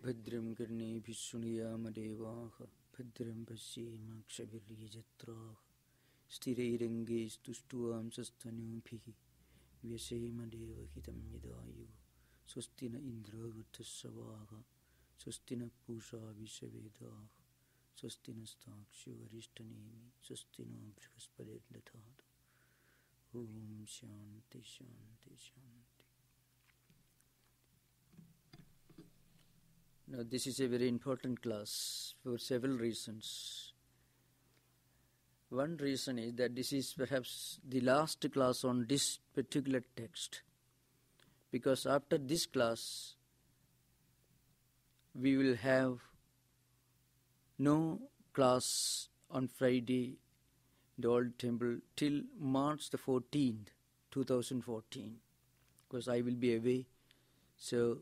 Bhadram karnebhi suniyama devaha Bhadram pasyemakshavaryajatra Sthirairange stustuam sastanubhihi Vyasema devahitam yadayu Swastina indra vrutasavaha Swastina pusha vishavedaha Swastina stakshu varishtanemi Swastina brihaspade dathata Om Shanti Shanti Shanti. Now this is a very important class for several reasons. One reason is that this is perhaps the last class on this particular text, because after this class we will have no class on Friday in the old temple till March the 14th, 2014, because I will be away. So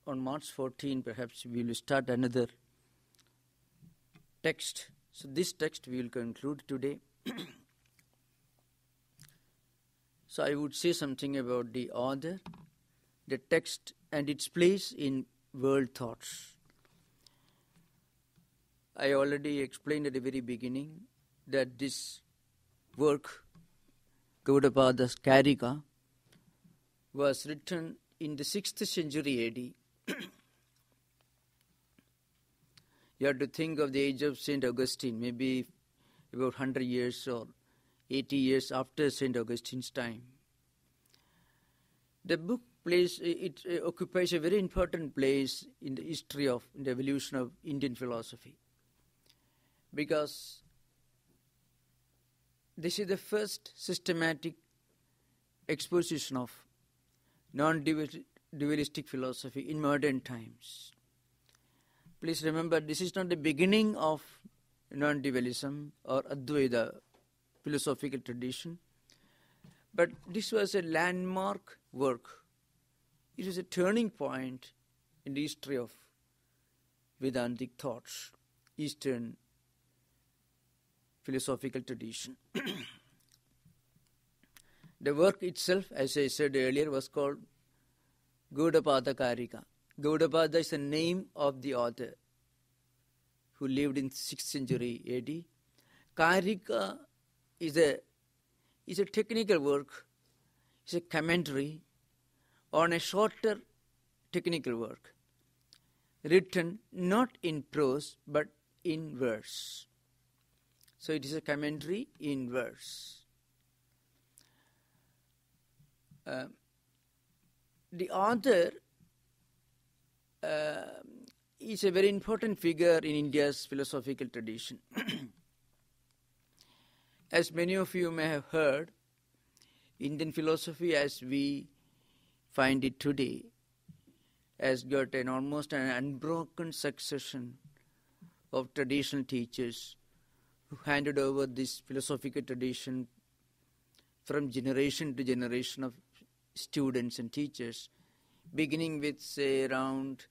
on March 14 perhaps we will start another text. So this text we will conclude today. So I would say something about the author, the text and its place in world thoughts. I already explained at the very beginning that this work, Gaudapada's Karika, was written in the 6th century AD. You have to think of the age of St. Augustine, maybe about 100 years or 80 years after St. Augustine's time. The book occupies a very important place in the history of the evolution of Indian philosophy, because this is the first systematic exposition of non-dualistic philosophy in modern times. Please remember, this is not the beginning of non-dualism or Advaita philosophical tradition, but this was a landmark work. It is a turning point in the history of Vedantic thoughts, Eastern philosophical tradition. The work itself, as I said earlier, was called Gaudapada Karika. Gaudapada is the name of the author who lived in 6th century AD. Karika is a technical work, it's a commentary on a shorter technical work, written not in prose but in verse. So it is a commentary in verse. The author is a very important figure in India's philosophical tradition. As many of you may have heard, Indian philosophy as we find it today has got almost an unbroken succession of traditional teachers who handed over this philosophical tradition from generation to generation of students and teachers, beginning with, say, around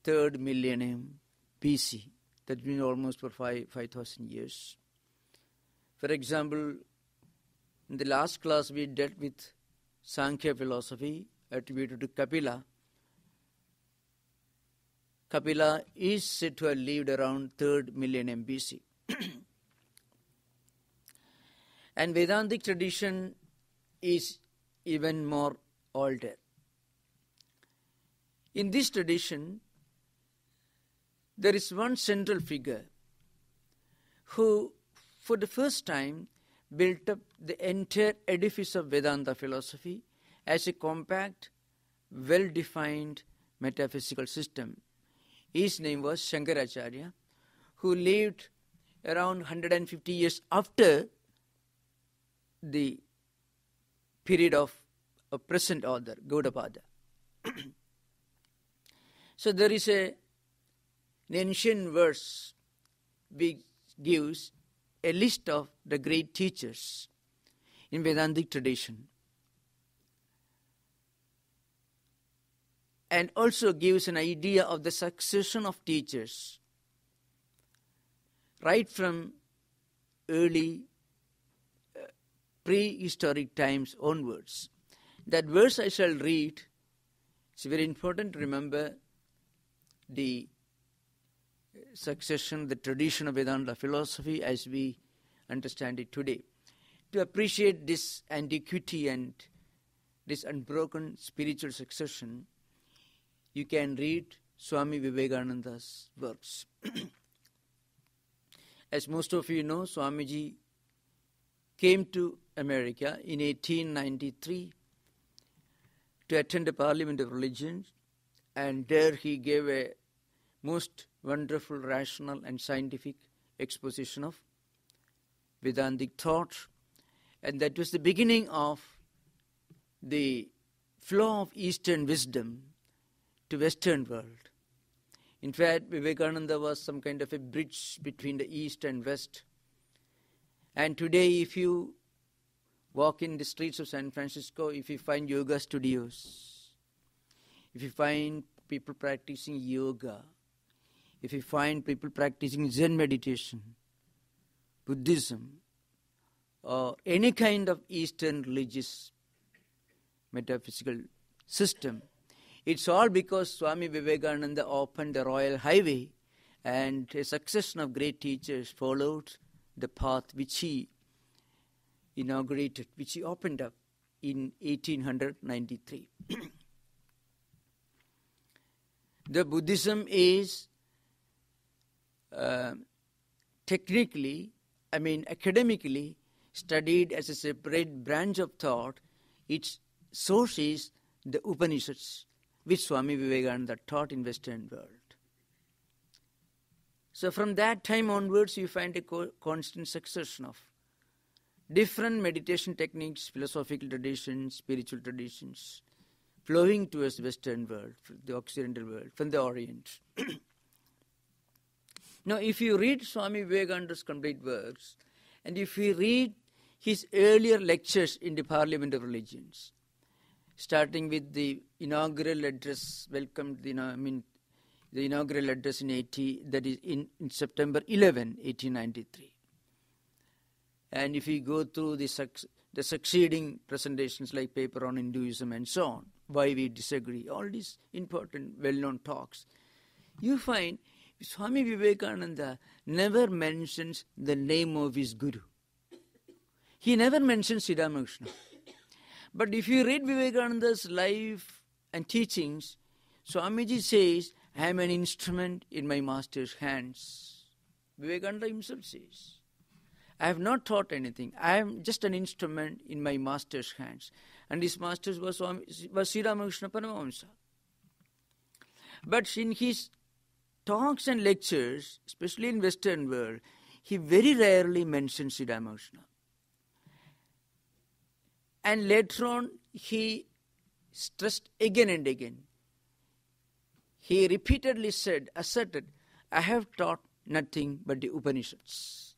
3rd millennium BC. That's been almost for 5,000 years. For example, in the last class we dealt with Sankhya philosophy attributed to Kapila. Kapila is said to have lived around 3rd millennium BC. And Vedantic tradition is even more older. In this tradition, there is one central figure who, for the first time, built up the entire edifice of Vedanta philosophy as a compact, well-defined metaphysical system. His name was Acharya, who lived around 150 years after the period of a present author, Gaudapada. So there is an ancient verse which gives a list of the great teachers in Vedantic tradition, and also gives an idea of the succession of teachers right from early prehistoric times onwards. That verse I shall read. It's very important to remember the succession, the tradition of Vedanta philosophy as we understand it today. To appreciate this antiquity and this unbroken spiritual succession, you can read Swami Vivekananda's works. As most of you know, Swamiji came to America in 1893 to attend the Parliament of Religion, and there he gave a most wonderful, rational and scientific exposition of Vedantic thought, and that was the beginning of the flow of Eastern wisdom to Western world. In fact, Vivekananda was some kind of a bridge between the East and West. And today, if you walk in the streets of San Francisco, if you find yoga studios, if you find people practicing yoga, if you find people practicing Zen meditation, Buddhism, or any kind of Eastern religious metaphysical system, it's all because Swami Vivekananda opened the royal highway, and a succession of great teachers followed the path which he inaugurated, which he opened up in 1893. The Buddhism is academically studied as a separate branch of thought. Its source is the Upanishads, which Swami Vivekananda taught in Western world. So from that time onwards, you find a constant succession of different meditation techniques, philosophical traditions, spiritual traditions, flowing towards the Western world, the Occidental world, from the Orient. Now, if you read Swami Vivekananda's complete works, and if you read his earlier lectures in the Parliament of Religions, starting with the inaugural address, the inaugural address in September 11, 1893. And if you go through the succeeding presentations like paper on Hinduism and so on, why we disagree, all these important, well-known talks, you find Swami Vivekananda never mentions the name of his guru. He never mentions Sri Ramakrishna. But if you read Vivekananda's life and teachings, Swamiji says, I am an instrument in my master's hands. Vivekananda himself says, I have not taught anything. I am just an instrument in my master's hands. And his master was Sri Ramakrishna Paramahamsa. But in his talks and lectures, especially in Western world, he very rarely mentions Sri Ramakrishna. And later on, he stressed again and again. He repeatedly asserted, I have taught nothing but the Upanishads.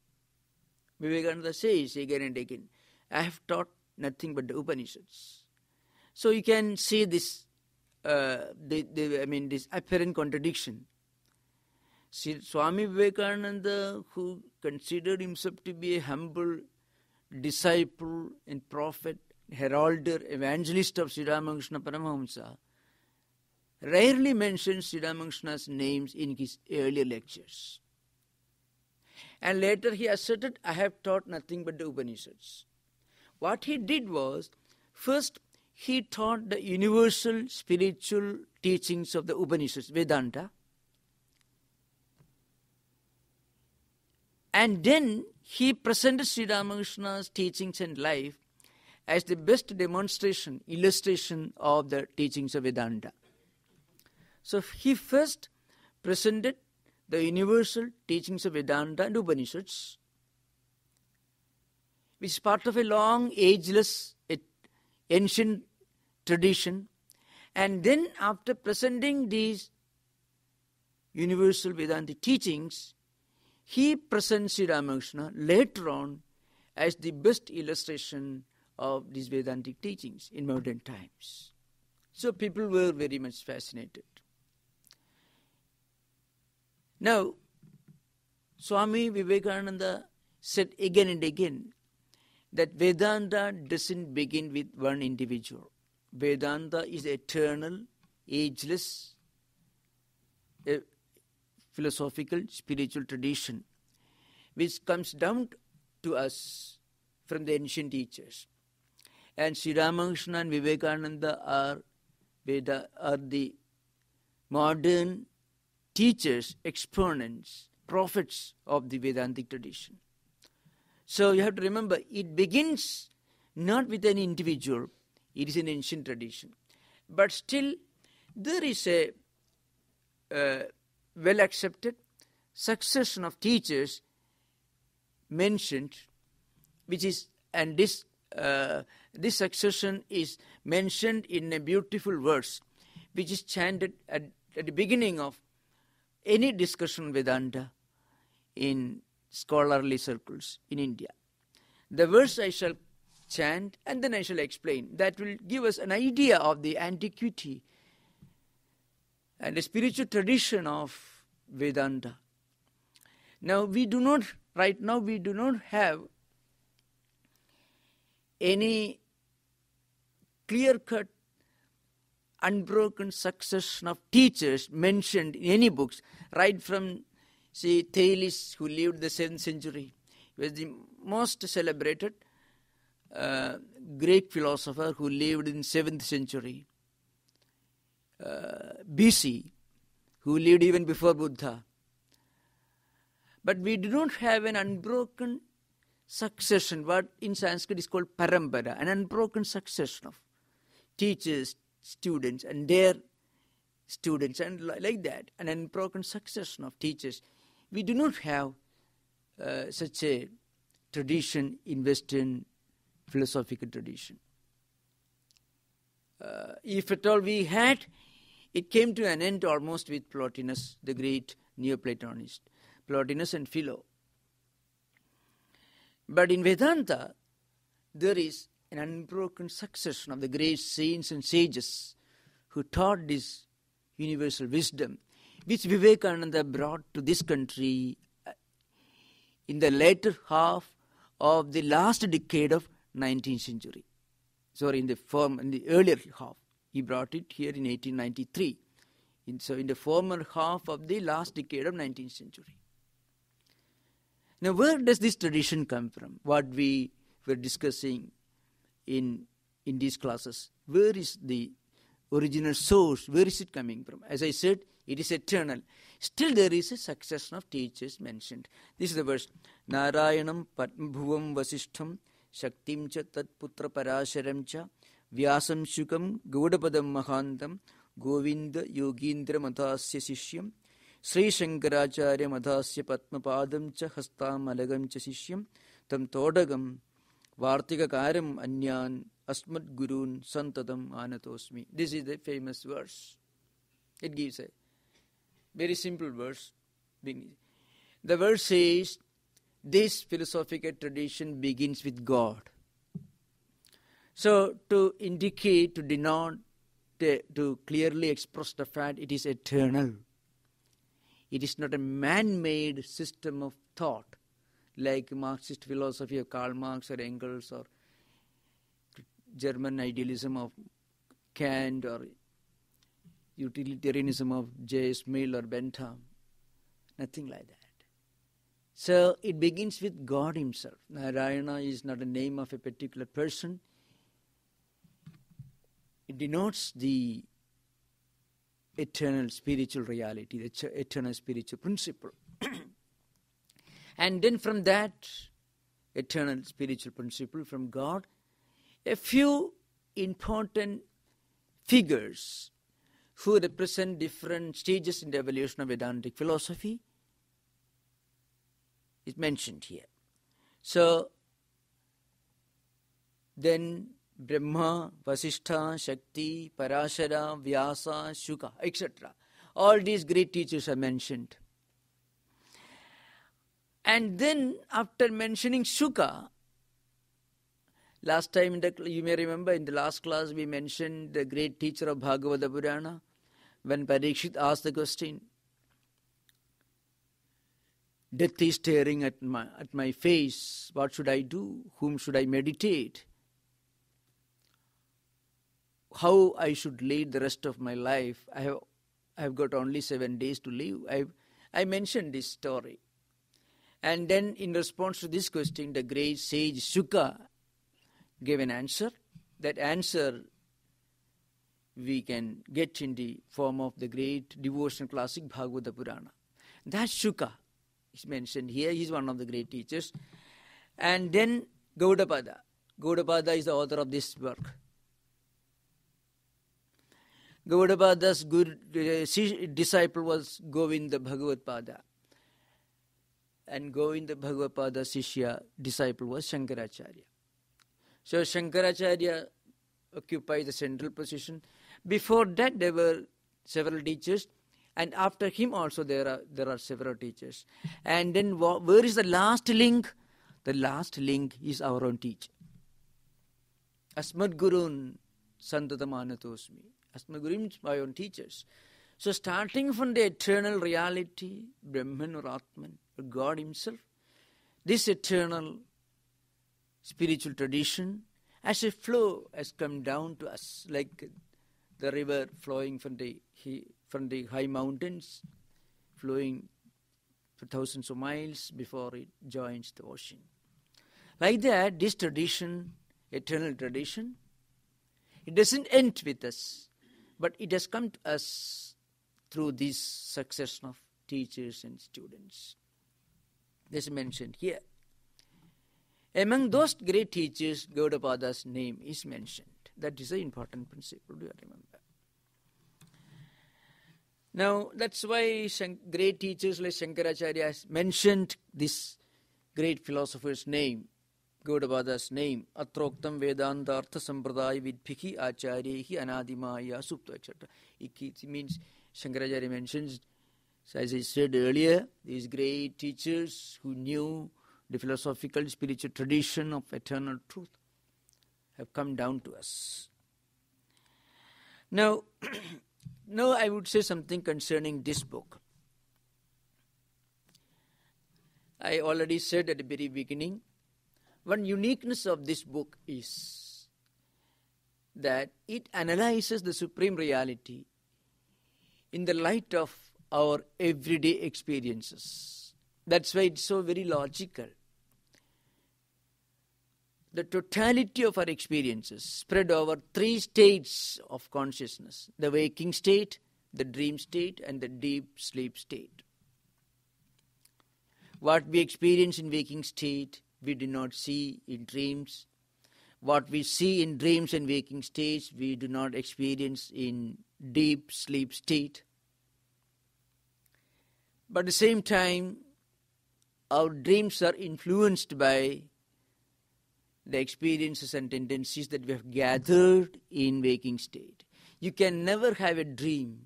Vivekananda says again and again, I have taught nothing but the Upanishads. So you can see this, this apparent contradiction. Swami Vivekananda, who considered himself to be a humble disciple and prophet, heralder, evangelist of Sri Ramakrishna Paramahamsa, rarely mentions Sri Ramakrishna's names in his earlier lectures. And later he asserted, I have taught nothing but the Upanishads. What he did was, first he taught the universal spiritual teachings of the Upanishads, Vedanta. And then he presented Sri Ramakrishna's teachings and life as the best demonstration, illustration of the teachings of Vedanta. So he first presented the universal teachings of Vedanta and Upanishads, which is part of a long, ageless, ancient tradition. And then after presenting these universal Vedantic teachings, he presents Sri Ramakrishna later on as the best illustration of these Vedantic teachings in modern times. So people were very much fascinated. Now, Swami Vivekananda said again and again that Vedanta doesn't begin with one individual. Vedanta is eternal, ageless, philosophical, spiritual tradition which comes down to us from the ancient teachers. And Sri Ramakrishna and Vivekananda are the modern teachers, exponents, prophets of the Vedantic tradition. So you have to remember, it begins not with an individual, it is an ancient tradition. But still, there is a well-accepted succession of teachers mentioned, which is, and this succession is mentioned in a beautiful verse, which is chanted at the beginning of any discussion on Vedanta in scholarly circles in India. The verse I shall chant and then I shall explain. That will give us an idea of the antiquity and the spiritual tradition of Vedanta. Now right now we do not have any clear-cut, unbroken succession of teachers mentioned in any books, right from, say, Thales, who lived in the 7th century. He was the most celebrated Greek philosopher who lived in 7th century. BC, who lived even before Buddha. But we do not have an unbroken succession, what in Sanskrit is called parampara, an unbroken succession of teachers, students, and their students, and like that, an unbroken succession of teachers. We do not have such a tradition in Western philosophical tradition. If at all we had, it came to an end almost with Plotinus, the great Neoplatonist, Plotinus and Philo. But in Vedanta, there is an unbroken succession of the great saints and sages who taught this universal wisdom, which Vivekananda brought to this country in the later half of the last decade of 19th century. Sorry, in the earlier half. He brought it here in 1893. So in the former half of the last decade of 19th century. Now, where does this tradition come from? What we were discussing in these classes. Where is the original source? Where is it coming from? As I said, it is eternal. Still there is a succession of teachers mentioned. This is the verse. Narayanam Padmabhuvam Vasishtham Shaktim cha Tat Putra Parasharam cha Vyasam Shukam Gaudapadam Mahantam Govinda Yogindra Mathasya Sishyam Sri Shankaracharya Madhasya Padmapadam cha Hastam Alagam cha Sishyam Tam Todagam Vartikakaram Anyan Asmat Gurun Santatam Anatosmi. This is the famous verse. It gives a very simple verse. The verse says, this philosophical tradition begins with God. So to indicate, to denote, to clearly express the fact it is eternal. It is not a man-made system of thought like Marxist philosophy of Karl Marx or Engels or German idealism of Kant or utilitarianism of J.S. Mill or Bentham. Nothing like that. So it begins with God himself. Narayana is not a name of a particular person. It denotes the eternal spiritual reality, the eternal spiritual principle. And then from that eternal spiritual principle from God, a few important figures who represent different stages in the evolution of Vedantic philosophy is mentioned here. So then Brahma, Vasishtha, Shakti, Parashara, Vyasa, Shuka, etc. All these great teachers are mentioned. And then after mentioning Shuka, last time you may remember in the last class we mentioned the great teacher of Bhagavata Purana when Parikshit asked the question, death is staring at my face, what should I do? Whom should I meditate? how I should lead the rest of my life. I have got only 7 days to live. I mentioned this story. And then in response to this question, the great sage Shuka gave an answer. That answer we can get in the form of the great devotional classic Bhagavata Purana. That Shuka is mentioned here. He is one of the great teachers. And then Gaudapada. Gaudapada is the author of this work. Gaudapada's good disciple was Govinda Bhagavatpada. And Govinda Bhagavatpada's Shishya disciple was Shankaracharya. So Shankaracharya occupied the central position. Before that there were several teachers, and after him also there are several teachers. And then where is the last link? The last link is our own teacher. Asmad Gurun Santatam Anatosmi. Asmad Gurun is my own teachers. So starting from the eternal reality, Brahman or Atman, or God himself, this eternal spiritual tradition as a flow has come down to us, like the river flowing from the high mountains, flowing for thousands of miles before it joins the ocean. Like that, this tradition, eternal tradition, it doesn't end with us, but it has come to us through this succession of teachers and students. This is mentioned here. Among those great teachers, Gaudapada's name is mentioned. That is an important principle, do you remember? Now, that's why great teachers like Shankaracharya has mentioned this great philosopher's name, Gaudapada's name, Atroktam Vedanta Artha Sampradaya Vidbhiki Acharyehi Anadimaya Supta, etc. It means Shankaracharya mentions, as I said earlier, these great teachers who knew the philosophical spiritual tradition of eternal truth have come down to us. Now I would say something concerning this book. I already said at the very beginning, one uniqueness of this book is that it analyzes the supreme reality in the light of our everyday experiences. That's why it's so very logical. The totality of our experiences spread over 3 states of consciousness: the waking state, the dream state, and the deep sleep state. What we experience in waking state, we do not see in dreams. What we see in dreams and waking states, we do not experience in deep sleep state. But at the same time, our dreams are influenced by the experiences and tendencies that we have gathered in waking state. You can never have a dream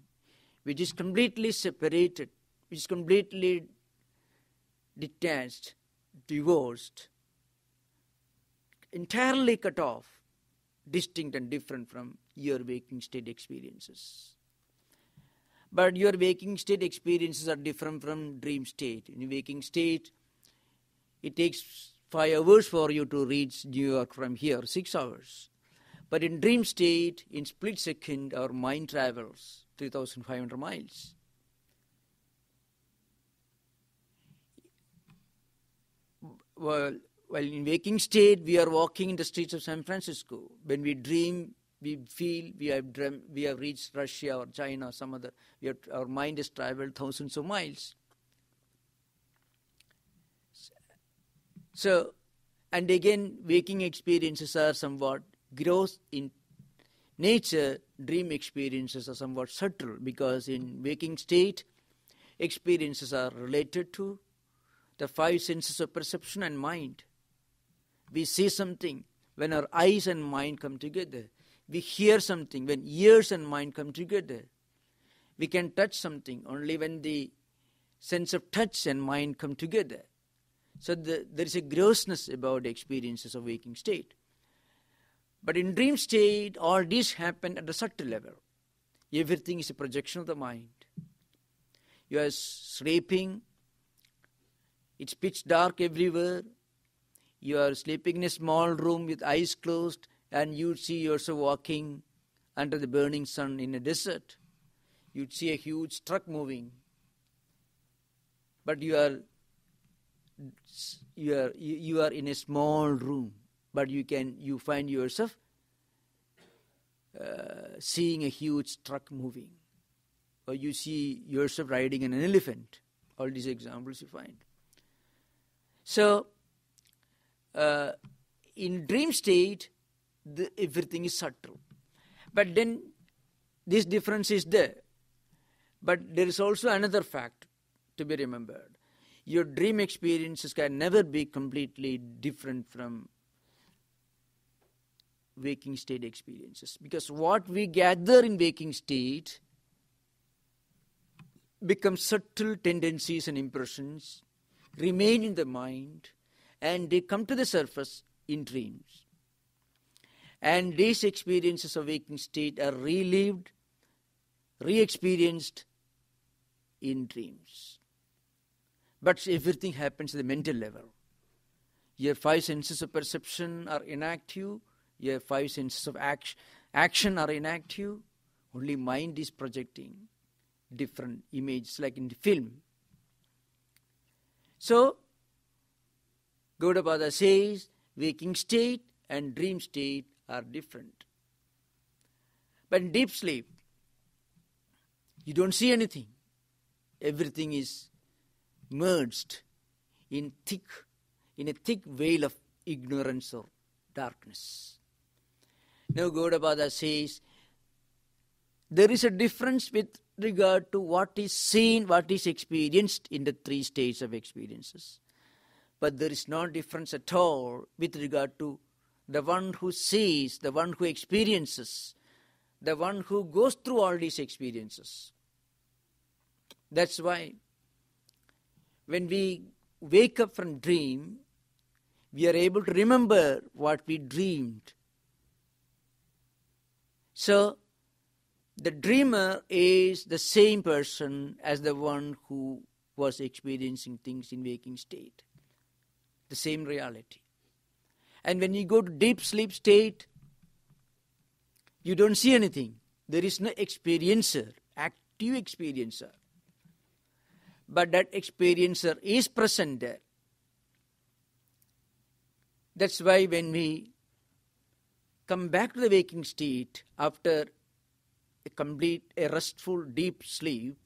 which is completely separated, which is completely detached, divorced, entirely cut off, distinct and different from your waking state experiences. But your waking state experiences are different from dream state. In waking state, it takes 5 hours for you to reach New York from here, 6 hours. But in dream state, in split second, our mind travels 3,500 miles. Well, in waking state, we are walking in the streets of San Francisco. When we dream, we feel we have reached Russia or China or some other. Our mind has traveled thousands of miles. So, and again, waking experiences are somewhat gross in nature. Dream experiences are somewhat subtle, because in waking state, experiences are related to the 5 senses of perception and mind. We see something when our eyes and mind come together. We hear something when ears and mind come together. We can touch something only when the sense of touch and mind come together. So there is a grossness about the experiences of waking state. But in dream state, all this happen at a subtle level. Everything is a projection of the mind. You are sleeping. It's pitch dark everywhere. You are sleeping in a small room with eyes closed, and you see yourself walking under the burning sun in a desert. You'd see a huge truck moving. But you are in a small room, but you find yourself seeing a huge truck moving, or you see yourself riding an elephant. All these examples you find. So, in dream state, everything is subtle. But then this difference is there. But there is also another fact to be remembered. Your dream experiences can never be completely different from waking state experiences. Because what we gather in waking state become subtle tendencies and impressions, remain in the mind, and they come to the surface in dreams. And these experiences of waking state are relived, re-experienced in dreams. But everything happens at the mental level. Your 5 senses of perception are inactive, your 5 senses of action are inactive, only mind is projecting different images like in the film. So, Gaudapada says waking state and dream state are different. But in deep sleep, you don't see anything. Everything is merged in a thick veil of ignorance or darkness. Now Gaudapada says there is a difference with regard to what is seen, what is experienced in the 3 states of experiences. But there is no difference at all with regard to the one who sees, the one who experiences, the one who goes through all these experiences. That's why when we wake up from dream, we are able to remember what we dreamed. So, the dreamer is the same person as the one who was experiencing things in waking state. The same reality. And when you go to deep sleep state, you don't see anything. There is no experiencer, active experiencer. But that experiencer is present there. That's why when we come back to the waking state after a restful deep sleep,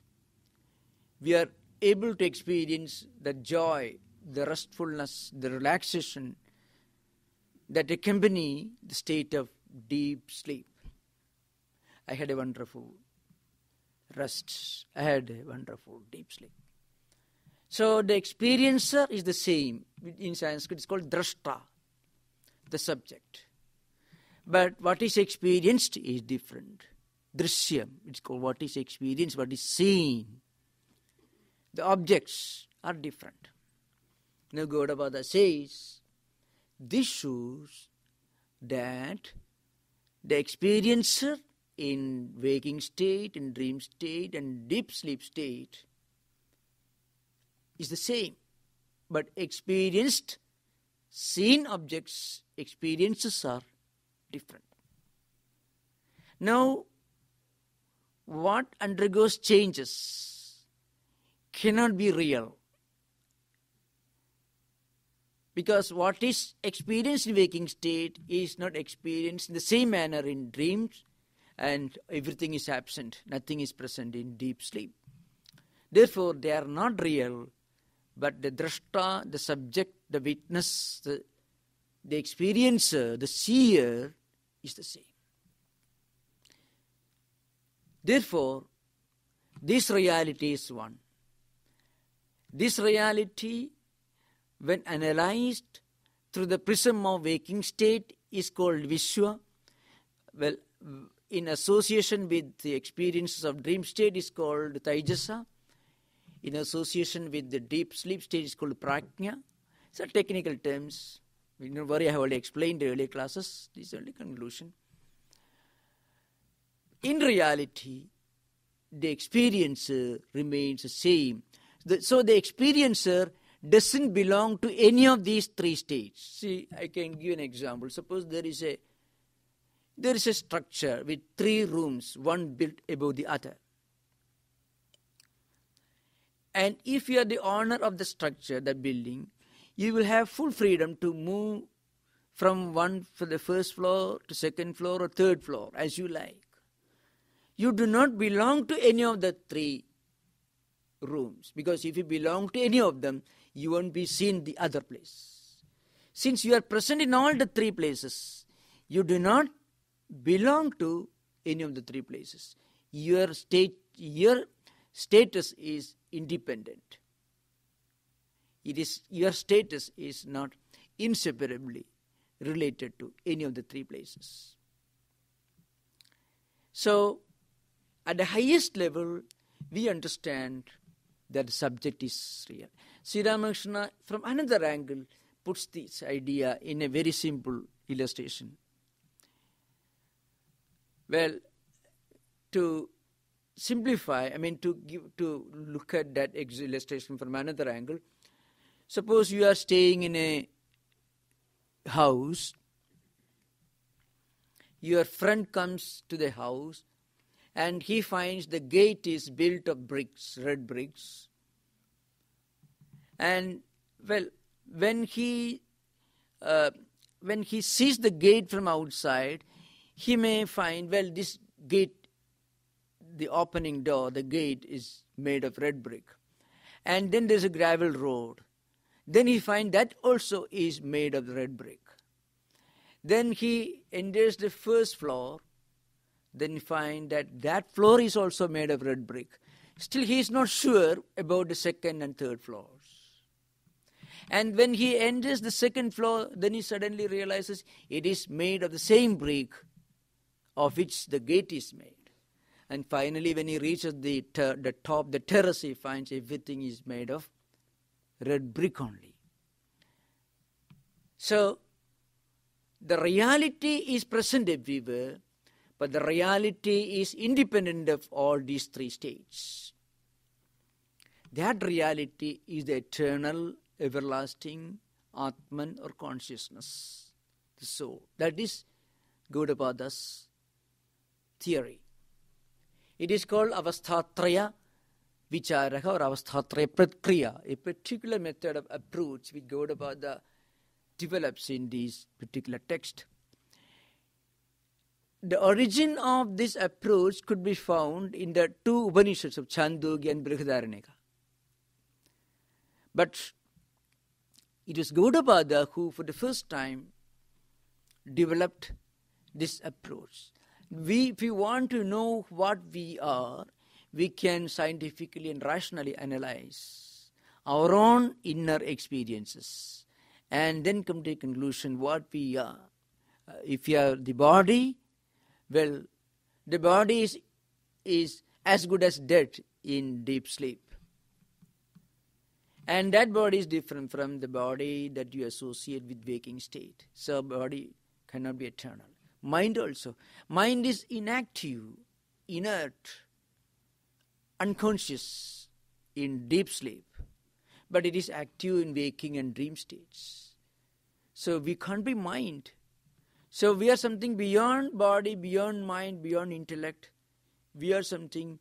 we are able to experience the joy, the restfulness, the relaxation that accompany the state of deep sleep. I had a wonderful rest. I had a wonderful deep sleep. So the experiencer is the same. In Sanskrit it's called drashta, the subject. But what is experienced is different. Drishyam, it's called what is experienced, what is seen. The objects are different. Now Gaudapada says, this shows that the experiencer in waking state, in dream state, and deep sleep state is the same. But experienced, seen objects, experiences are different. Now, what undergoes changes cannot be real. Because what is experienced in waking state is not experienced in the same manner in dreams, and everything is absent, nothing is present in deep sleep. Therefore, they are not real, but the drashta, the subject, the witness, the experiencer, the seer is the same. Therefore, this reality is one. This reality, when analyzed through the prism of waking state, is called Vishwa. Well, in association with the experiences of dream state is called Taijasa. In association with the deep sleep state is called Prajna. These are technical terms. Don't worry, I have already explained in earlier classes. This is only conclusion. In reality, the experiencer remains the same. So the experiencer doesn't belong to any of these 3 states. See, I can give an example. Suppose there is there is a structure with 3 rooms, one built above the other. And if you are the owner of the structure, the building, you will have full freedom to move from the first floor to second floor or third floor as you like. You do not belong to any of the 3 rooms, because if you belong to any of them, you won't be seen the other place. Since you are present in all the 3 places, you do not belong to any of the 3 places. Your status is independent. Your status is not inseparably related to any of the 3 places. So, at the highest level, we understand that the subject is real. Sri Ramakrishna, from another angle, puts this idea in a very simple illustration. Well, to simplify, to look at that illustration from another angle, suppose you are staying in a house, your friend comes to the house, and he finds the gate is built of bricks, red bricks. And when he sees the gate from outside, he may find, this gate, the opening door, the gate is made of red brick. And then there's a gravel road. Then he finds that also is made of red brick. Then he enters the first floor. Then he finds that floor is also made of red brick. Still he is not sure about the second and third floors. And when he enters the second floor, then he suddenly realizes it is made of the same brick of which the gate is made. And finally, when he reaches the top, the terrace, he finds everything is made of red brick only. So, the reality is present everywhere, but the reality is independent of all these 3 states. That reality is the eternal, everlasting Atman or consciousness, the soul. That is Gaudapada's theory. It is called Avasthatraya Vicharaha or Avasthatraya Pratkriya, a particular method of approach which Gaudapada develops in this particular text. The origin of this approach could be found in the 2 Upanishads of Chandogya and Brihadaranyaka. But it was Gaudapada who for the first time developed this approach. If we want to know what we are, we can scientifically and rationally analyze our own inner experiences and then come to a conclusion what we are. If you are the body, the body is as good as dead in deep sleep. And that body is different from the body that you associate with waking state. So body cannot be eternal. Mind also. Mind is inactive, inert, unconscious in deep sleep. But it is active in waking and dream states. So we can't be mind. So we are something beyond body, beyond mind, beyond intellect. We are something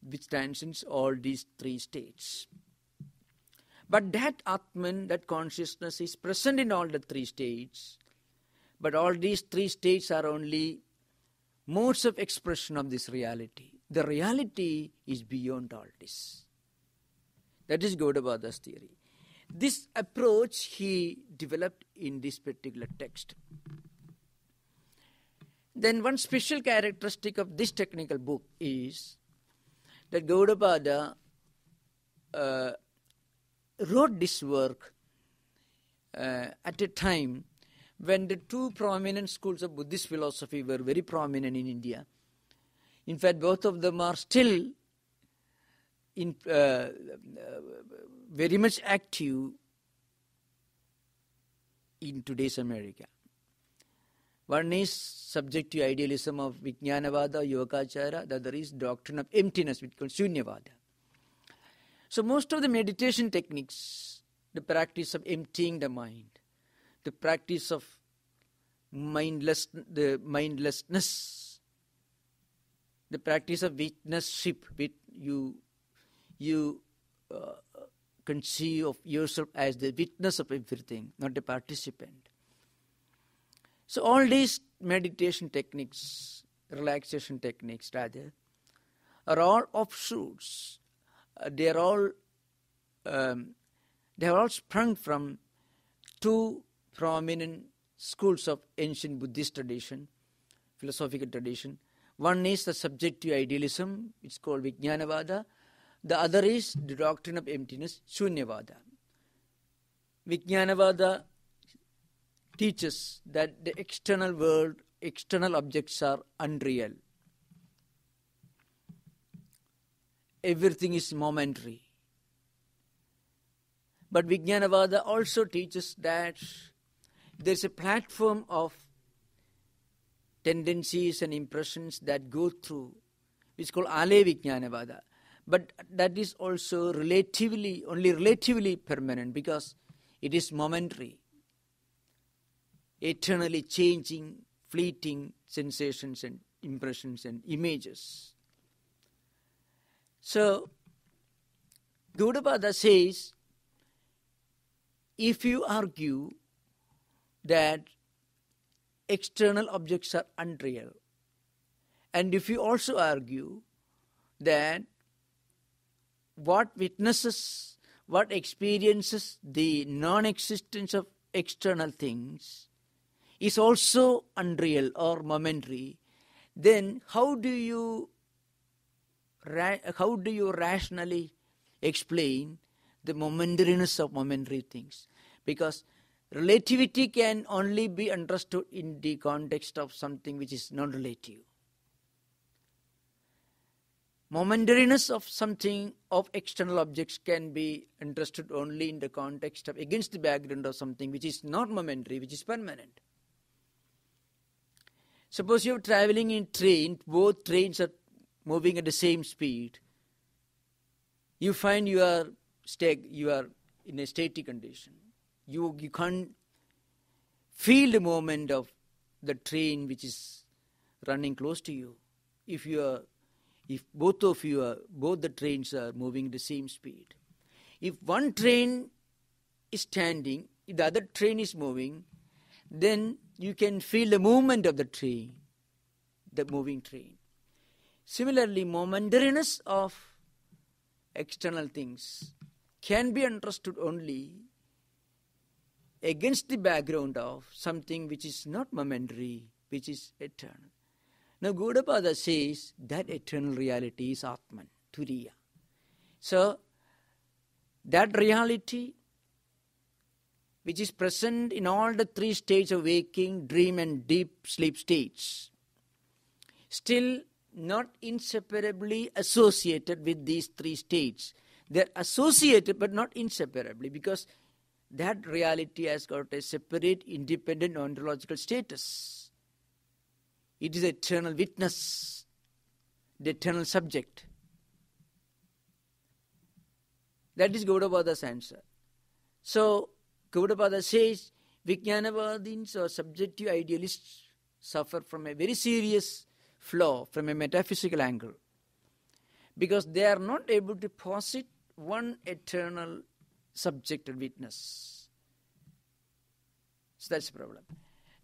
which transcends all these 3 states. But that Atman, that consciousness is present in all the 3 states. But all these 3 states are only modes of expression of this reality. The reality is beyond all this. That is Gaudapada's theory. This approach he developed in this particular text. Then one special characteristic of this technical book is that Gaudapada wrote this work at a time when the 2 prominent schools of Buddhist philosophy were very prominent in India. In fact, both of them are still very much active in today's America. One is subjective idealism of Vijnanavada, Yogacharya. The other is doctrine of emptiness, which is called Shunyavada. So most of the meditation techniques, the practice of emptying the mind, the practice of the mindlessness, the practice of witnessship. You conceive of yourself as the witness of everything, not a participant. So all these meditation techniques, relaxation techniques rather, are all offshoots. They have all sprung from two prominent schools of ancient Buddhist tradition, philosophical tradition. One is the subjective idealism, it's called Vijnanavada. The other is the doctrine of emptiness, Shunyavada. Vijnanavada teaches that the external world, external objects are unreal. Everything is momentary. But Vijnanavada also teaches that there is a platform of tendencies and impressions that go through, which is called Ale Vijnanavada. But that is also only relatively permanent because it is momentary, eternally changing, fleeting sensations and impressions and images. So, Gaudapada says, if you argue that external objects are unreal, and if you also argue that what witnesses, what experiences the non-existence of external things is also unreal or momentary, then how do you rationally explain the momentariness of momentary things? Because relativity can only be understood in the context of something which is non-relative. Momentariness of something, of external objects, can be understood only in the context of, against the background of something which is not momentary, which is permanent. Suppose you are traveling in train, both trains are moving at the same speed. You find you are in a static condition. You can't feel the movement of the train which is running close to you. If both the trains are moving at the same speed. If one train is standing, if the other train is moving, then you can feel the movement of the train, the moving train. Similarly, momentariness of external things can be understood only against the background of something which is not momentary, which is eternal. Now, Gaudapada says that eternal reality is Atman, Turiya. So, that reality which is present in all the three states of waking, dream and deep sleep states, still not inseparably associated with these three states. They are associated but not inseparably, because that reality has got a separate, independent ontological status. It is eternal witness, the eternal subject. That is Gaudapada's answer. So, Gaudapada says, Vijnanavadins or subjective idealists suffer from a very serious flaw from a metaphysical angle, because they are not able to posit one eternal subject and witness. So that's the problem.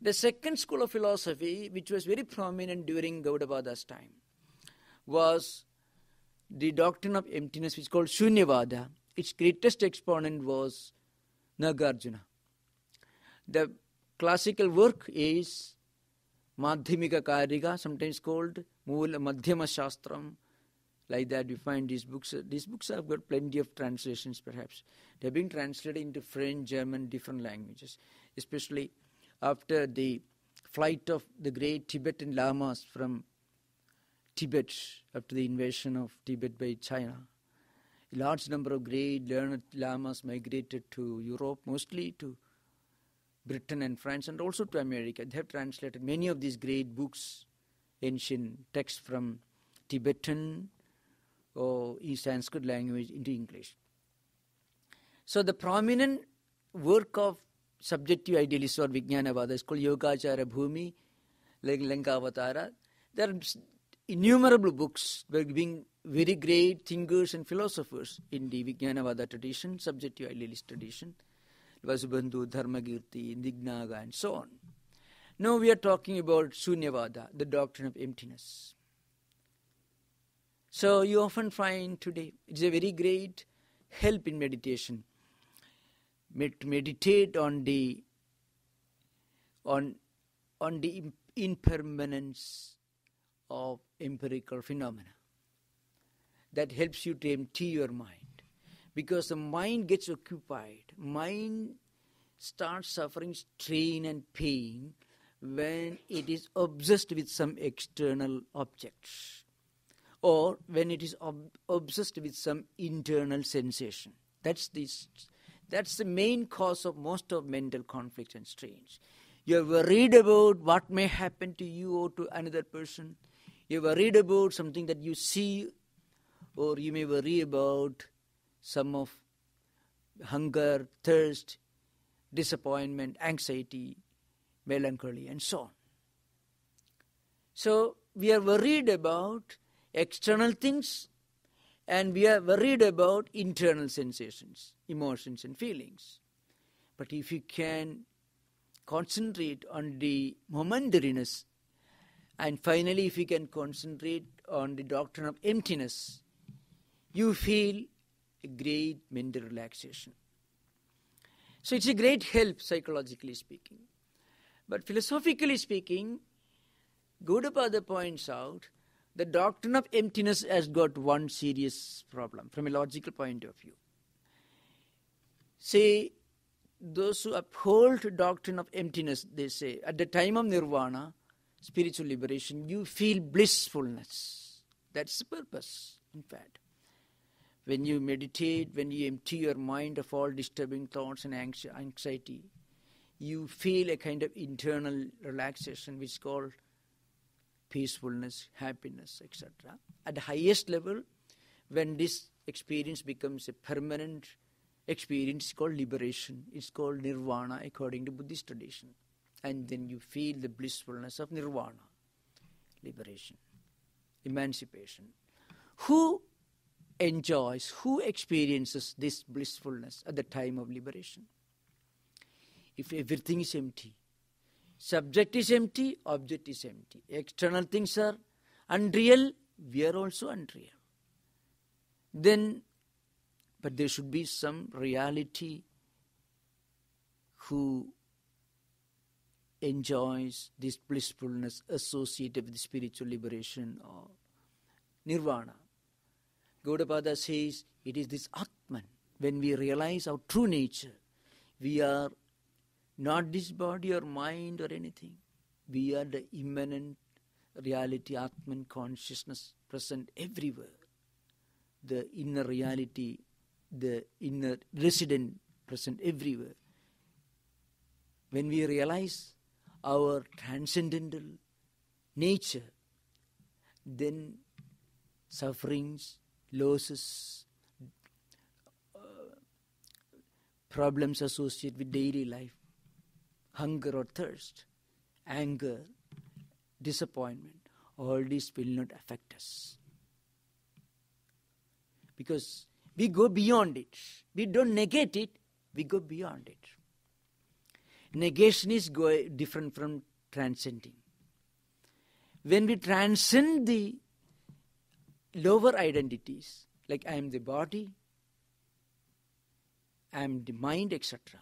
The second school of philosophy, which was very prominent during Gaudapada's time, was the doctrine of emptiness, which is called Shunyavada. Its greatest exponent was Nagarjuna. The classical work is Madhyamika Karika, sometimes called Mula Madhyama Shastram. Like that, you find these books. These books have got plenty of translations, perhaps. They have been translated into French, German, different languages, especially after the flight of the great Tibetan lamas from Tibet, after the invasion of Tibet by China. A large number of great learned lamas migrated to Europe, mostly to Britain and France, and also to America. They have translated many of these great books, ancient texts from Tibetan or Sanskrit language into English. So the prominent work of subjective idealists or Vijnanavada is called Yogacharya Bhumi, like Lankavatara. There are innumerable books being very great thinkers and philosophers in the Vijnanavada tradition, subjective idealist tradition, Vasubandhu, Dharmakirti, Nignaga, and so on. Now we are talking about Shunyavada, the doctrine of emptiness. So you often find today, it's a very great help in meditation. Meditate on the impermanence of empirical phenomena. That helps you to empty your mind. Because the mind gets occupied. Mind starts suffering strain and pain when it is obsessed with some external objects, or when it is obsessed with some internal sensation. That's the main cause of most of mental conflicts and strains. You're worried about what may happen to you or to another person. You're worried about something that you see, or you may worry about some of hunger, thirst, disappointment, anxiety, melancholy, and so on. So we are worried about external things, and we are worried about internal sensations, emotions and feelings. But if you can concentrate on the momentariness, and finally if you can concentrate on the doctrine of emptiness, you feel a great mental relaxation. So it's a great help, psychologically speaking. But philosophically speaking, Gaudapada points out the doctrine of emptiness has got one serious problem from a logical point of view. Say, those who uphold the doctrine of emptiness, they say, at the time of nirvana, spiritual liberation, you feel blissfulness. That's the purpose, in fact. When you meditate, when you empty your mind of all disturbing thoughts and anxiety, you feel a kind of internal relaxation which is called peacefulness, happiness, etc. At the highest level, when this experience becomes a permanent experience, it's called liberation. It's called nirvana according to Buddhist tradition. And then you feel the blissfulness of nirvana, liberation, emancipation. Who enjoys, who experiences this blissfulness at the time of liberation? If everything is empty, subject is empty, object is empty. External things are unreal, we are also unreal. Then, but there should be some reality who enjoys this blissfulness associated with spiritual liberation or nirvana. Gaudapada says it is this Atman. When we realize our true nature, we are not this body or mind or anything. We are the immanent reality, Atman consciousness present everywhere. The inner reality, the inner resident present everywhere. When we realize our transcendental nature, then sufferings, losses, problems associated with daily life, hunger or thirst, anger, disappointment, all this will not affect us. Because we go beyond it. We don't negate it, we go beyond it. Negation is different from transcending. When we transcend the lower identities, like I am the body, I am the mind, etc.,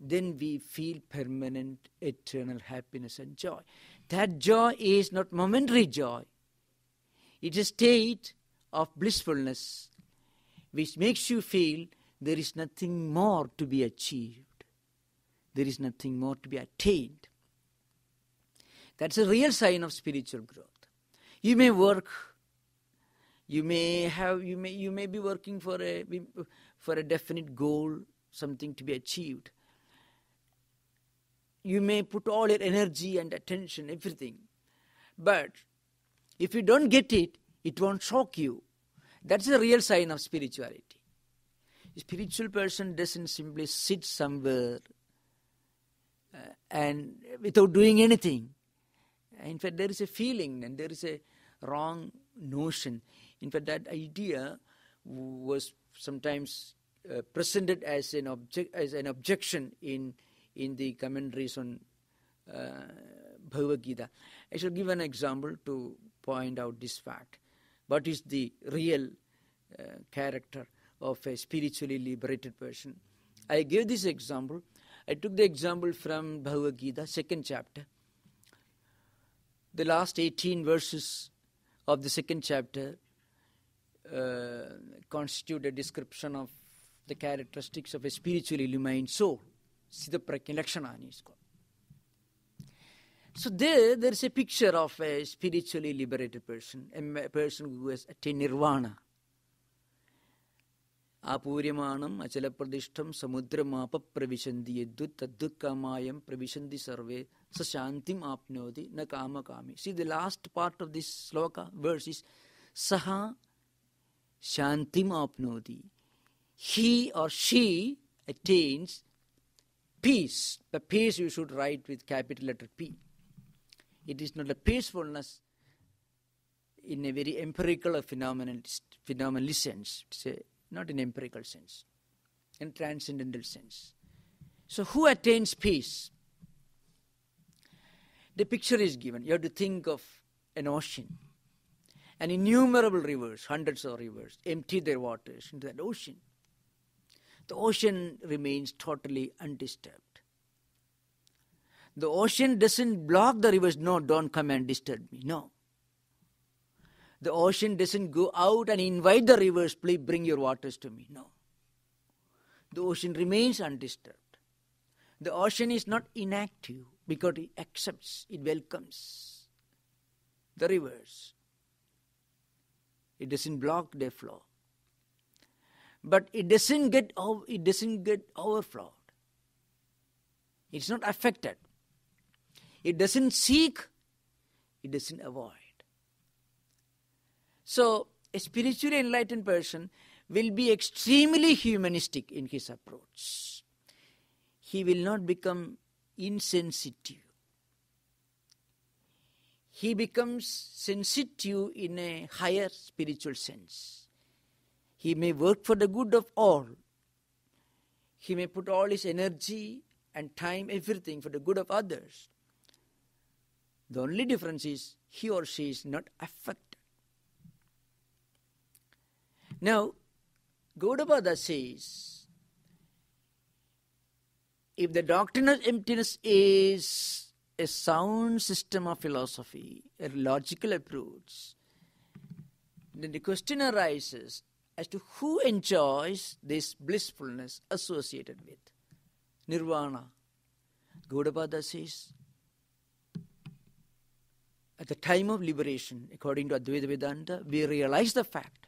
then we feel permanent, eternal happiness and joy. That joy is not momentary joy. It is a state of blissfulness which makes you feel there is nothing more to be achieved. There is nothing more to be attained. That's a real sign of spiritual growth. You may work, you may be working for a definite goal, something to be achieved. You may put all your energy and attention, everything. But if you don't get it, it won't shock you. That's a real sign of spirituality. A spiritual person doesn't simply sit somewhere and without doing anything. In fact, there is a feeling and there is a wrong notion. In fact, that idea was sometimes presented as an objection in the commentaries on Bhagavad Gita. I shall give an example to point out this fact. What is the real character of a spiritually liberated person? I gave this example. I took the example from Bhagavad Gita, 2nd chapter. The last 18 verses of the 2nd chapter constitute a description of the characteristics of a spiritually illumined soul. Siddha Prajna Lakshanani is called. So there is a picture of a spiritually liberated person, a person who has attained nirvana. Apuryamanam achalapradishtam samudramapa pravishanti yadut taddukamayam pravishanti sarve sashantim apnoti na kama kami. See, the last part of this sloka verse is saha shantim apnoti. He or she attains peace. The peace you should write with capital letter P. It is not a peacefulness in a very empirical or phenomenalist sense. It's not in empirical sense, in transcendental sense. So who attains peace? The picture is given. You have to think of an ocean. And innumerable rivers, hundreds of rivers, empty their waters into that ocean. The ocean remains totally undisturbed. The ocean doesn't block the rivers. No, don't come and disturb me. No. The ocean doesn't go out and invite the rivers, please bring your waters to me. No. The ocean remains undisturbed. The ocean is not inactive because it accepts, it welcomes the rivers. It doesn't block their flow. But it doesn't get overflowed. It's not affected. It doesn't seek, it doesn't avoid. So, a spiritually enlightened person will be extremely humanistic in his approach. He will not become insensitive. He becomes sensitive in a higher spiritual sense. He may work for the good of all. He may put all his energy and time, everything for the good of others. The only difference is he or she is not affected. Now, Gaudapada says, if the doctrine of emptiness is a sound system of philosophy, a logical approach, then the question arises as to who enjoys this blissfulness associated with nirvana. Gaudapada says, at the time of liberation, according to Advaita Vedanta, we realize the fact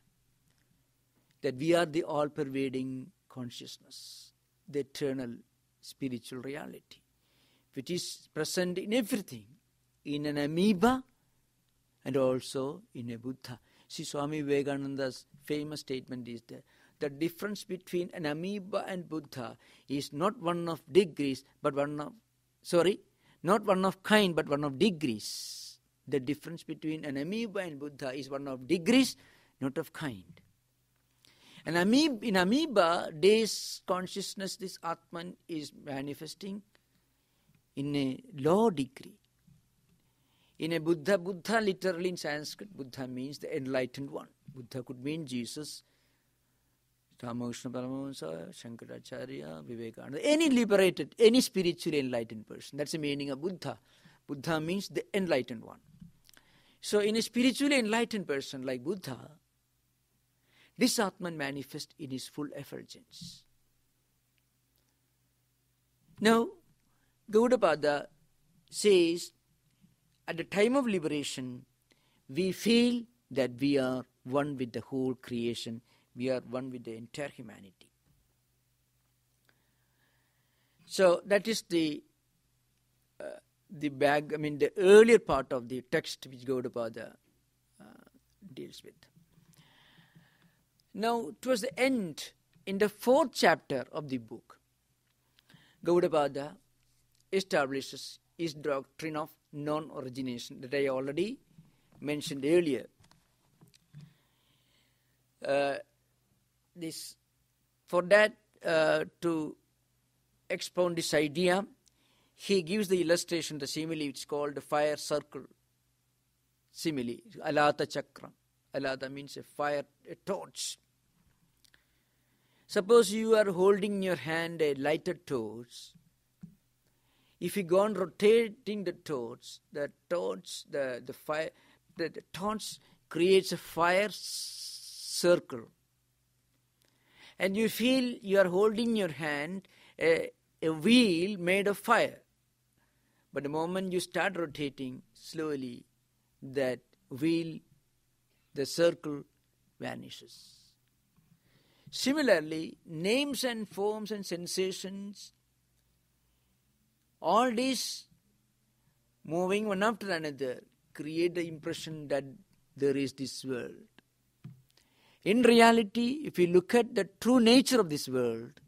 that we are the all-pervading consciousness, the eternal spiritual reality, which is present in everything, in an amoeba and also in a Buddha. See, Swami Vivekananda's famous statement is that the difference between an amoeba and Buddha is not one of degrees, but not one of kind, but one of degrees. The difference between an amoeba and Buddha is one of degrees, not of kind. And in amoeba, this consciousness, this Atman is manifesting in a low degree. In a Buddha literally in Sanskrit, Buddha means the enlightened one. Buddha could mean Jesus, Ramakrishna Order, Acharya, Vivekananda, any liberated, any spiritually enlightened person. That's the meaning of Buddha. Buddha means the enlightened one. So in a spiritually enlightened person like Buddha, this Atman manifests in his full effulgence. Now, Gaudapada says, at the time of liberation, we feel that we are one with the whole creation. We are one with the entire humanity. So that is the earlier part of the text which Gaudapada deals with. Now, towards the end, in the 4th chapter of the book, Gaudapada establishes is doctrine of non-origination that I already mentioned earlier. To expound this idea, he gives the illustration, the simile, it's called the fire circle simile, alata chakra. Alata means a fire, a torch. Suppose you are holding in your hand a lighted torch. If you go on rotating the torch, the torch creates a fire circle. And you feel you are holding in your hand a wheel made of fire. But the moment you start rotating slowly, that wheel, the circle vanishes. Similarly, names and forms and sensations, all these moving one after another, create the impression that there is this world. In reality, if you look at the true nature of this world,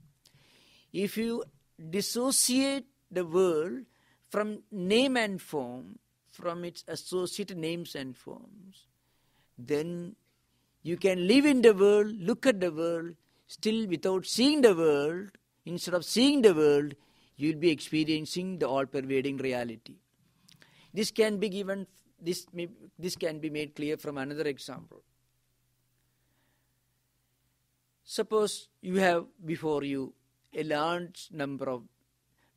if you dissociate the world from name and form, from its associated names and forms, then you can live in the world, look at the world, still without seeing the world. Instead of seeing the world, you will be experiencing the all-pervading reality. This can be made clear from another example. Suppose you have before you a large number of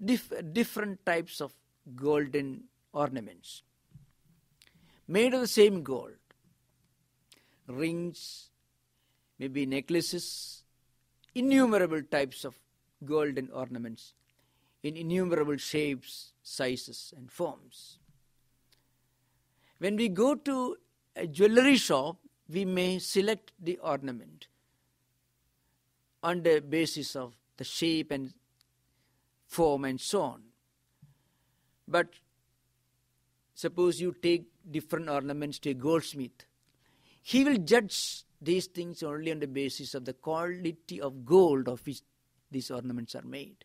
different types of golden ornaments made of the same gold. Rings, maybe necklaces, innumerable types of golden ornaments in innumerable shapes, sizes and forms. When we go to a jewelry shop, we may select the ornament on the basis of the shape and form and so on. But suppose you take different ornaments to a goldsmith. He will judge these things only on the basis of the quality of gold of which these ornaments are made.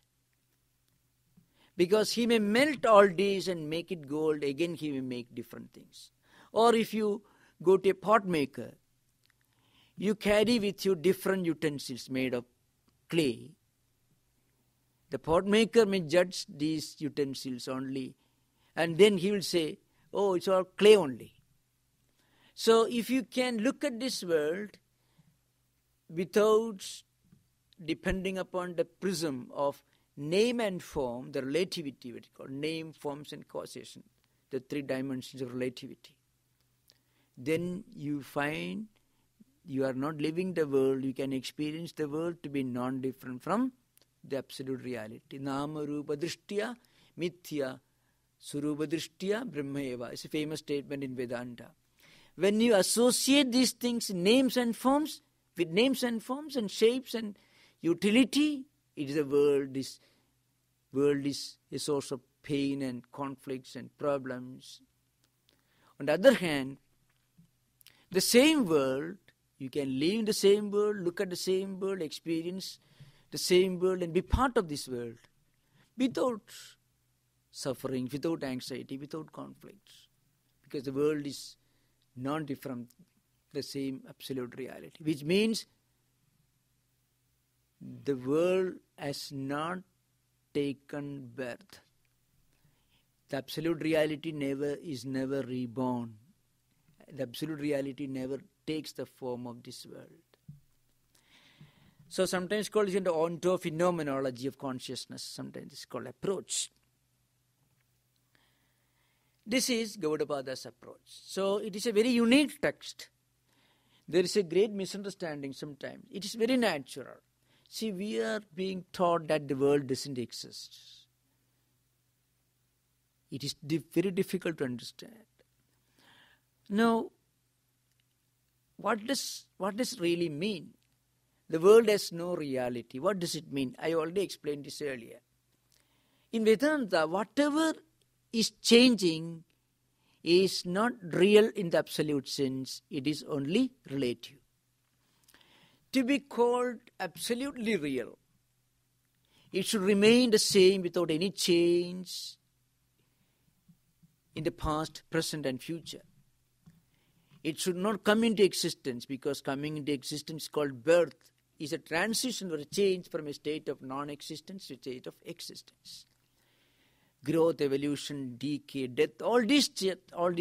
Because he may melt all these and make it gold, again he may make different things. Or if you go to a pot maker, you carry with you different utensils made of clay. The pot maker may judge these utensils only, and then he will say, oh, it's all clay only. So if you can look at this world without depending upon the prism of name and form, the relativity, what you call name, forms and causation, the three dimensions of relativity, then you find you are not living the world. You can experience the world to be non-different from the absolute reality. Nama rupa drishtya mithya surupa drishtya brahmayeva. It's a famous statement in Vedanta. When you associate these things, names and forms, with names and forms and shapes and utility, it is the world. This world is a source of pain and conflicts and problems. On the other hand, the same world, you can live in the same world, look at the same world, experience the same world and be part of this world without suffering, without anxiety, without conflicts. Because the world is non-different, the same absolute reality. Which means the world has not taken birth. The absolute reality is never reborn. The absolute reality never takes the form of this world. So sometimes called the ontophenomenology of consciousness. Sometimes it's called approach. This is Gaudapada's approach. So it is a very unique text. There is a great misunderstanding sometimes. It is very natural. See, we are being taught that the world doesn't exist. It is very difficult to understand. Now, what does really mean? The world has no reality. What does it mean? I already explained this earlier. In Vedanta, whatever is changing is not real in the absolute sense. It is only relative. To be called absolutely real, It should remain the same without any change in the past, present and future. It should not come into existence, because coming into existence is called birth, is a transition or a change from a state of non-existence to a state of existence. Growth, evolution, decay, death, all these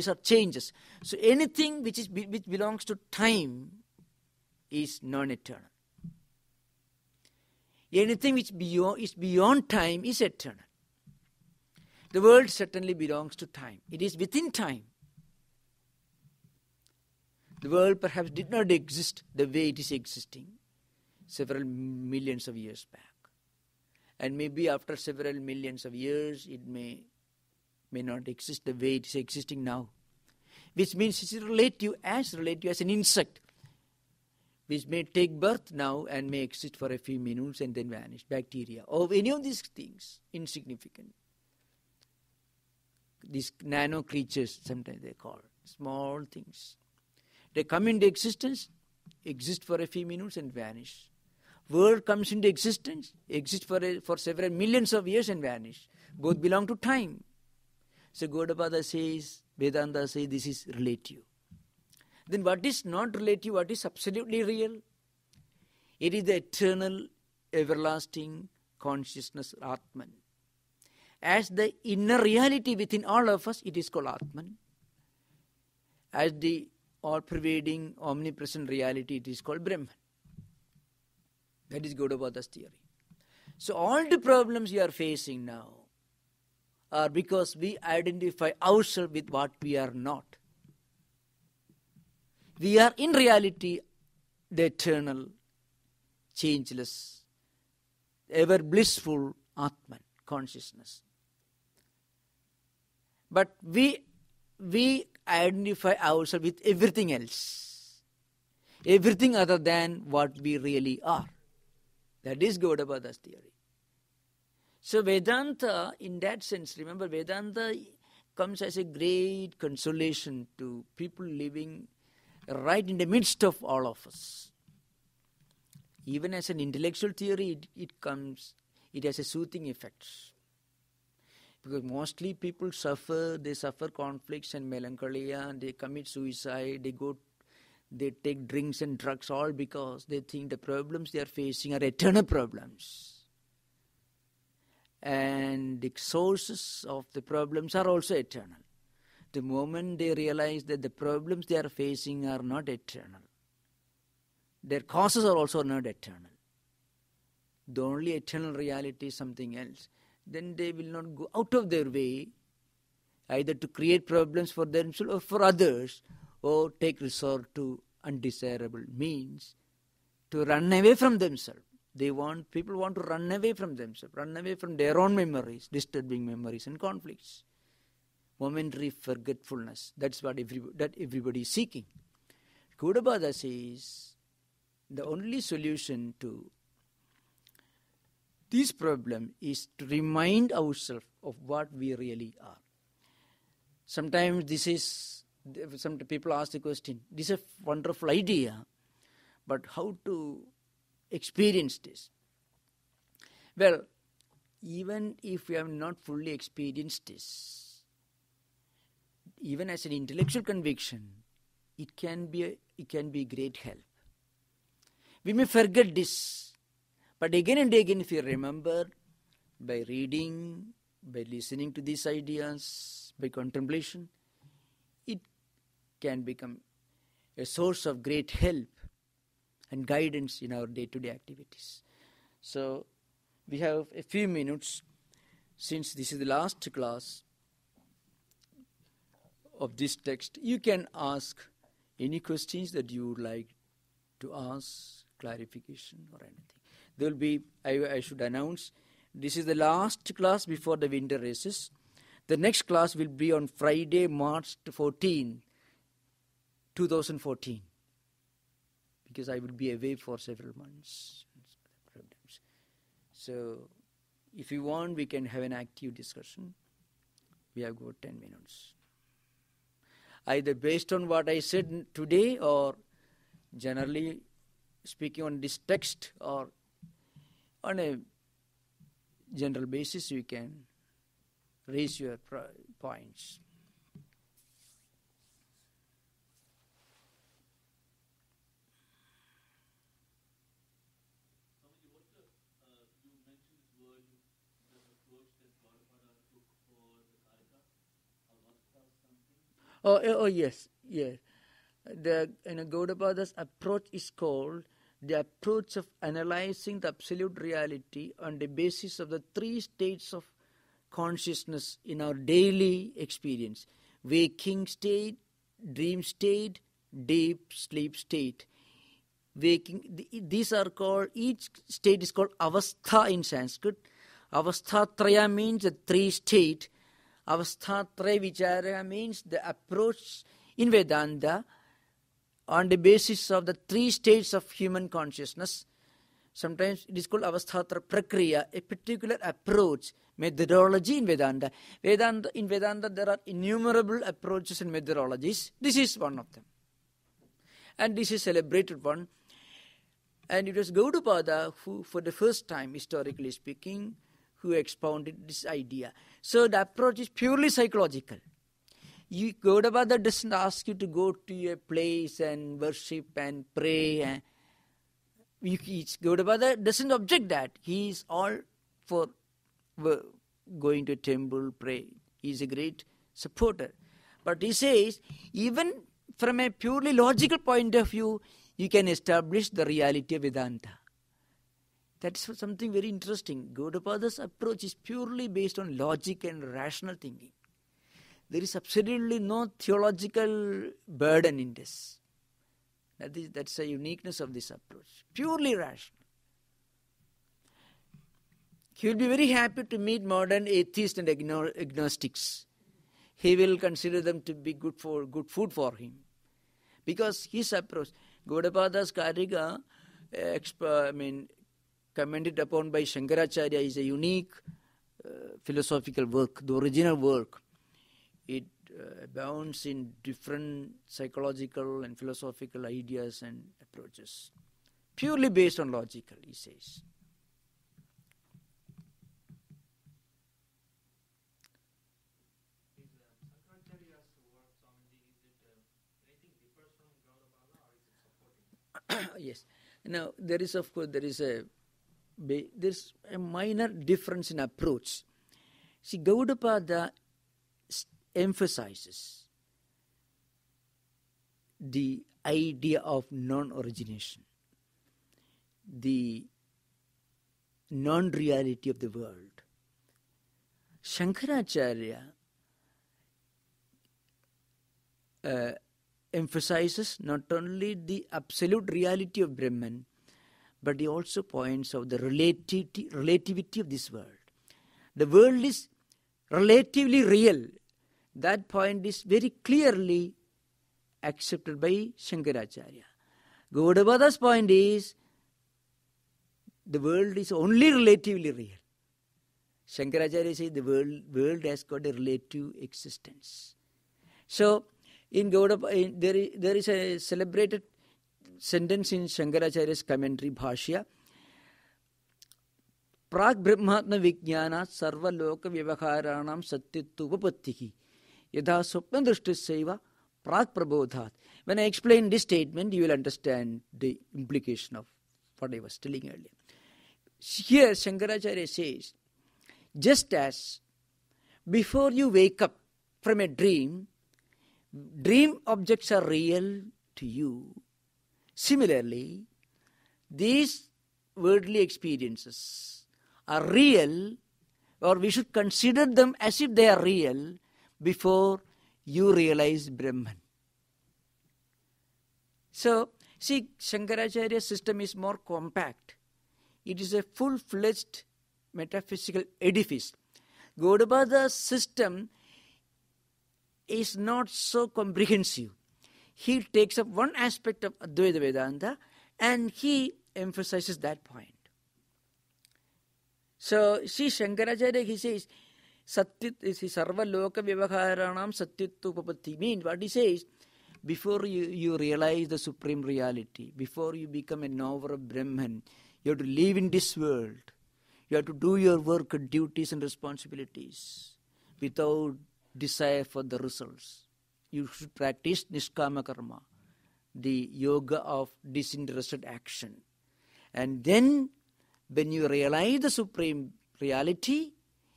are changes. So anything which belongs to time is non-eternal. Anything which is beyond time is eternal. The world certainly belongs to time. It is within time. The world perhaps did not exist the way it is existing several millions of years back. And maybe after several millions of years, it may not exist the way it is existing now. Which means it is relative as an insect, which may take birth now and may exist for a few minutes and then vanish. Bacteria, or any of these things, insignificant. These nano creatures, sometimes they call small things. They come into existence, exist for a few minutes and vanish. World comes into existence, exists for several millions of years and vanish. Both belong to time. So Gaudapada says, Vedanta says this is relative. Then what is not relative, what is absolutely real? It is the eternal, everlasting consciousness, Atman. As the inner reality within all of us, it is called Atman. As the all-pervading, omnipresent reality, it is called Brahman. That is Gaudapada's theory. So all the problems we are facing now are because we identify ourselves with what we are not. We are in reality the eternal, changeless, ever blissful Atman, consciousness. But we identify ourselves with everything else, everything other than what we really are. That is Gaudapada's theory. So Vedanta, in that sense, remember, Vedanta comes as a great consolation to people living right in the midst of all of us. Even as an intellectual theory, it has a soothing effect. Because mostly people they suffer conflicts and melancholia, and they commit suicide, they take drinks and drugs, all because they think the problems they are facing are eternal problems. And the sources of the problems are also eternal. The moment they realize that the problems they are facing are not eternal, their causes are also not eternal, the only eternal reality is something else, then they will not go out of their way either to create problems for themselves or for others, or take resort to undesirable means to run away from themselves. People want to run away from themselves, run away from their own memories, disturbing memories and conflicts. Momentary forgetfulness, that's what everybody is seeking. Gaudapada says the only solution to this problem is to remind ourselves of what we really are. Sometimes some people ask the question, this is a wonderful idea, but how to experience this? Well, even if we have not fully experienced this, even as an intellectual conviction, it can be great help. We may forget this, but again and again, if you remember, by reading, by listening to these ideas, by contemplation, it can become a source of great help and guidance in our day-to-day activities. So, we have a few minutes, since this is the last class of this text. You can ask any questions that you would like to ask, clarification or anything. There will be, I should announce, this is the last class before the winter races. The next class will be on Friday, March 14, 2014. Because I will be away for several months. So, if you want, we can have an active discussion. We have got 10 minutes. Either based on what I said today, or generally speaking on this text, or on a general basis you can raise your points. You mentioned this word, the approach that Gaudapada took for the Karika, Avastha something. Oh yes. The Gaudapada's approach is called the approach of analyzing the absolute reality on the basis of the three states of consciousness in our daily experience: waking state, dream state, deep sleep state. These are called, each state is called avastha in Sanskrit. Avasthatraya means the three state. Avasthatraya vichara means the approach in Vedanta on the basis of the three states of human consciousness. Sometimes it is called avasthatra prakriya, a particular approach, methodology in Vedanta. In Vedanta there are innumerable approaches and methodologies. This is one of them. And this is a celebrated one. And it was Gaudapada who, for the first time, historically speaking, who expounded this idea. So the approach is purely psychological. Gaudapada doesn't ask you to go to a place and worship and pray. Gaudapada doesn't object that. He is all for going to a temple, pray. He is a great supporter. But he says, even from a purely logical point of view, you can establish the reality of Vedanta. That's something very interesting. Gaudapada's approach is purely based on logic and rational thinking. There is absolutely no theological burden in this. That's a uniqueness of this approach. Purely rational. He will be very happy to meet modern atheists and agnostics. He will consider them to be good food for him. Because his approach, Gaudapada's Karika, commented upon by Shankaracharya, is a unique philosophical work, the original work. It abounds in different psychological and philosophical ideas and approaches. Purely based on logical, he says. Shankaracharya's work, Swamiji, is it anything differs from Gaudapada or is it supporting? Yes. Now, there's a minor difference in approach. See, Gaudapada emphasizes the idea of non-origination, the non-reality of the world. Shankaracharya emphasizes not only the absolute reality of Brahman, but he also points out the relativity of this world. The world is relatively real. That point is very clearly accepted by Shankaracharya. Gaudapada's point is the world is only relatively real. Shankaracharya says the world has got a relative existence. So, in Gaudapada, there is a celebrated sentence in Shankaracharya's commentary Bhashya. Prag Brahmatma Vijnana Sarva Loka Vyavaharanam Satyattu Upapattihi Yadha Swapna Drishtisaiva Prag Prabodhat. When I explain this statement, you will understand the implication of what I was telling earlier. Here Shankaracharya says, just as before you wake up from a dream objects are real to you, similarly, these worldly experiences are real, or we should consider them as if they are real before you realize Brahman. So, see, Shankaracharya's system is more compact. It is a full-fledged metaphysical edifice. Gaudapada's system is not so comprehensive. He takes up one aspect of Advaita Vedanta and he emphasizes that point. So, see, Shankaracharya, he says, Sarva Loka Vyavaharanam Satyattu Upapatti. Means what he says, before you realize the supreme reality, before you become a knower of Brahman, you have to live in this world. You have to do your work, duties and responsibilities without desire for the results. You should practice Nishkama Karma, the yoga of disinterested action. And then when you realize the supreme reality,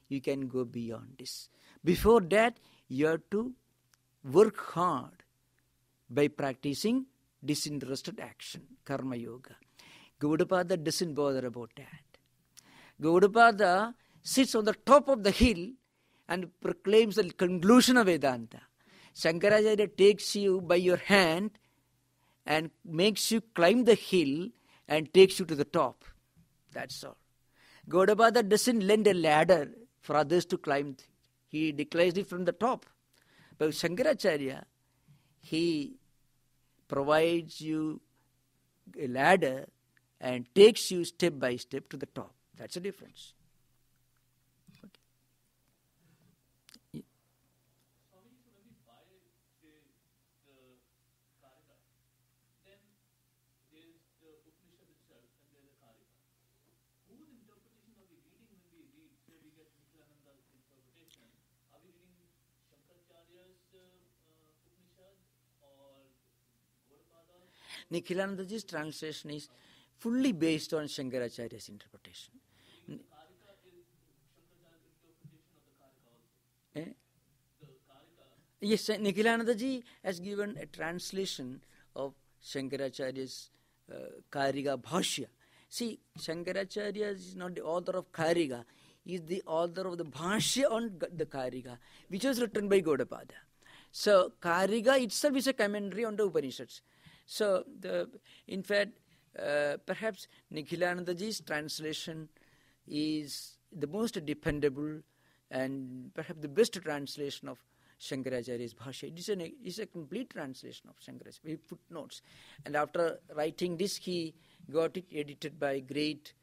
you can go beyond this. Before that, you have to work hard by practicing disinterested action, Karma Yoga. Gaudapada doesn't bother about that. Gaudapada sits on the top of the hill and proclaims the conclusion of Vedanta. Shankaracharya takes you by your hand and makes you climb the hill and takes you to the top. That's all. Gaudapada doesn't lend a ladder for others to climb. He declares it from the top. But Shankaracharya, he provides you a ladder and takes you step by step to the top. That's the difference. Okay. Swami, so when we buy, say, the Karika, then there's the Upanishad itself and there's the Karika. Whose interpretation are we reading when we read? Say we get Nikhilananda's interpretation. Are we reading Shankaracharya's Upanishad or Gaudapada's? Nikhilanandaji's translation is fully based on Shankaracharya's interpretation. The Karika is Shankaracharya's interpretation of the Karika also. Eh? The Karika. Yes, Nikhilanandaji has given a translation of Shankaracharya's Karika Bhashya. See, Shankaracharya is not the author of Karika, he is the author of the Bhashya on the Karika, which was written by Gaudapada. So, Karika itself is a commentary on the Upanishads. So, in fact, perhaps Nikhilanandaji's translation is the most dependable and perhaps the best translation of Shankaracharya's Bhashya. It is a complete translation of Shankaracharya with footnotes. And after writing this, he got it edited by great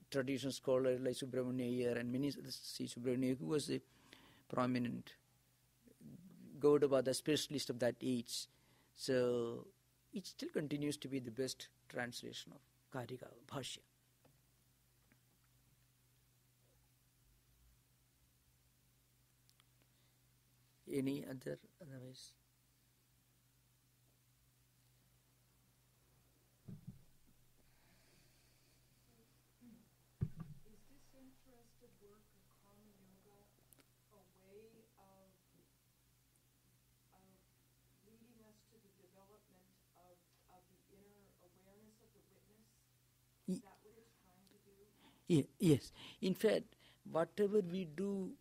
traditional scholars like Subramanya Iyer and many C. Subramanya, who was a prominent Gaudapada specialist of that age. So, it still continues to be the best translation of Karika Bhashya. Any otherwise? Is disinterested work of karma yoga a way of leading us to the development of the inner awareness of the witness? Is that what it's trying to do? Yes. In fact, whatever we do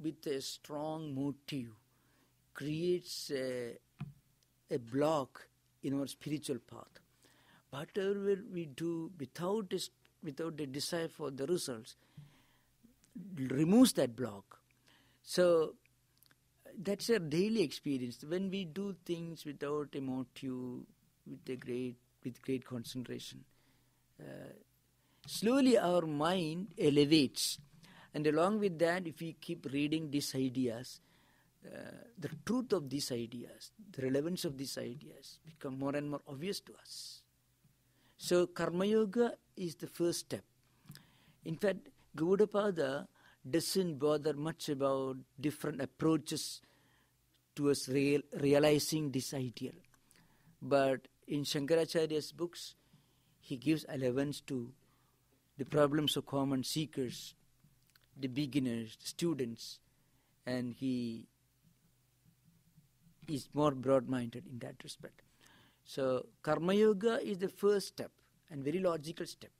with a strong motive creates a block in our spiritual path. Whatever we do without a desire for the results removes that block. So that's a daily experience. When we do things without a motive, with great concentration, slowly our mind elevates. And along with that, if we keep reading these ideas, the truth of these ideas, the relevance of these ideas become more and more obvious to us. So Karma Yoga is the first step. In fact, Gaudapada doesn't bother much about different approaches towards realizing this ideal. But in Shankaracharya's books, he gives allowance to the problems of common seekers, the beginners, the students, and he is more broad-minded in that respect. So, Karma Yoga is the first step and very logical step.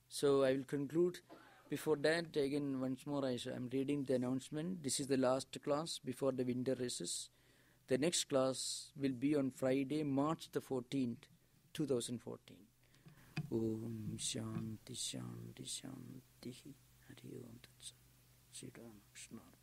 So, I will conclude. Before that, again, once more, I am reading the announcement. This is the last class before the winter recess. The next class will be on Friday, March the 14th, 2014. Om Shanti Shanti Shanti Hari Om Tat Sat. Sri Ramakrishna Order.